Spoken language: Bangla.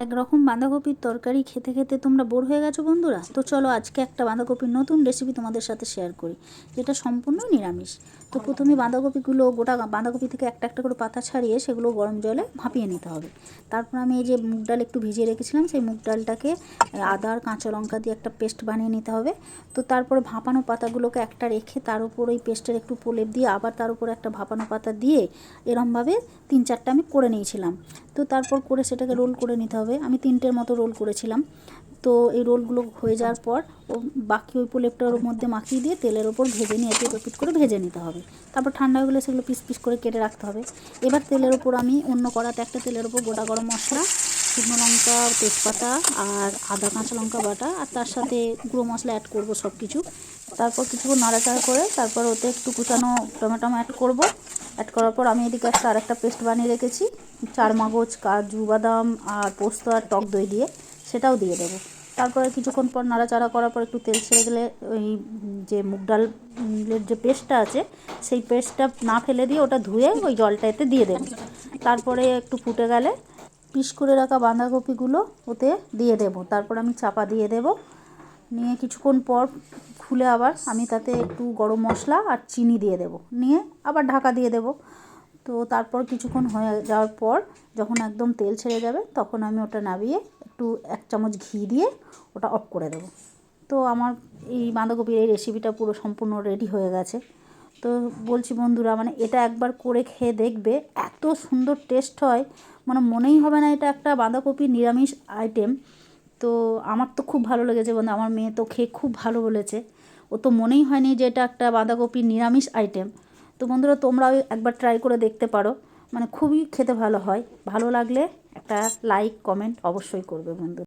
একরকম বাঁধাকপির তরকারি খেতে খেতে তোমরা বোর হয়ে গেছো বন্ধুরা? তো চলো আজকে একটা বাঁধাকপির নতুন রেসিপি তোমাদের সাথে শেয়ার করি, যেটা সম্পূর্ণ নিরামিষ। তো প্রথমে বাঁধাকপিগুলো, গোটা বাঁধাকপি থেকে একটা একটা করে পাতা ছাড়িয়ে সেগুলো গরম জলে ভাপিয়ে নিতে হবে। তারপর আমি এই যে মুগ ডাল একটু ভিজিয়ে রেখেছিলাম, সেই মুগ ডালটাকে আদা আর কাঁচা লঙ্কা দিয়ে একটা পেস্ট বানিয়ে নিতে হবে। তো তারপরে ভাপানো পাতাগুলোকে একটা রেখে তার উপর ওই পেস্টের একটু প্রলেপ দিয়ে আবার তার উপরে একটা ভাপানো পাতা দিয়ে এরমভাবে 3-4টা আমি করে নিয়েছিলাম। তো তারপর করে সেটাকে রোল করে নিতে হবে। আমি 3টের মতো রোল করেছিলাম। তো এই রোলগুলো হয়ে যাওয়ার পর বাকি ওই প্রলেপটার মধ্যে মাখিয়ে দিয়ে তেলের ওপর ভেজে নিয়ে এপিট করে ভেজে নিতে হবে। তারপর ঠান্ডা হয়ে গেলে সেগুলো পিস পিস করে কেটে রাখতে হবে। এবার তেলের ওপর আমি অন্য কড়াতে একটা তেলের ওপর গোটা গরম মশলা, শুকনো লঙ্কা, তেজপাতা আর আদা কাঁচা লঙ্কা বাটা আর তার সাথে গুঁড়ো মশলা অ্যাড করব সব কিছু। তারপর কিছুক্ষণ নাড়াচাড়া করে তারপর ওতে একটু কুচানো টমেটো অ্যাড করব। অ্যাড করার পর আমি এদিকে আরেকটা পেস্ট বানিয়ে রেখেছি চারমগজ, কাজু বাদাম আর পোস্ত আর টক দই দিয়ে, সেটাও দিয়ে দেবো। তারপরে কিছুক্ষণ পর নাড়াচাড়া করার পর একটু তেল ছেড়ে গেলে ওই যে মুগ ডালের যে পেস্টটা আছে সেই পেস্টটা না ফেলে দিয়ে ওটা ধুয়ে ওই জলটা এতে দিয়ে দেবো। তারপরে একটু ফুটে গেলে পিস করে রাখা বাঁধাকপিগুলো ওতে দিয়ে দেবো। তারপর আমি চাপা দিয়ে দেবো। নিয়ে কিছুক্ষণ পর খুলে আবার আমি তাতে একটু গরম মশলা আর চিনি দিয়ে দেবো, নিয়ে আবার ঢাকা দিয়ে দেবো। তো তারপর কিছুক্ষণ হয়ে যাওয়ার পর যখন একদম তেল ছেড়ে যাবে তখন আমি ওটা নামিয়ে একটু 1 চামচ ঘি দিয়ে ওটা অফ করে দেবো। তো আমার এই বাঁধাকপির এই রেসিপিটা পুরো সম্পূর্ণ রেডি হয়ে গেছে। তো বলছি বন্ধুরা, মানে এটা একবার করে খেয়ে দেখবে, এত সুন্দর টেস্ট হয়, মানে মনেই হবে না এটা একটা বাঁধাকপির নিরামিষ আইটেম। তো আমার তো খুব ভালো লেগেছে বন্ধু, আমার মেয়ে তো খেয়ে খুব ভালো বলেছে। ও তো মনেই হয়নি যে এটা একটা বাঁধাকপির নিরামিষ আইটেম। তো বন্ধুরা, তোমরাও একবার ট্রাই করে দেখতে পারো, মানে খুবই খেতে ভালো হয়। ভালো লাগলে একটা লাইক কমেন্ট অবশ্যই করবে বন্ধু।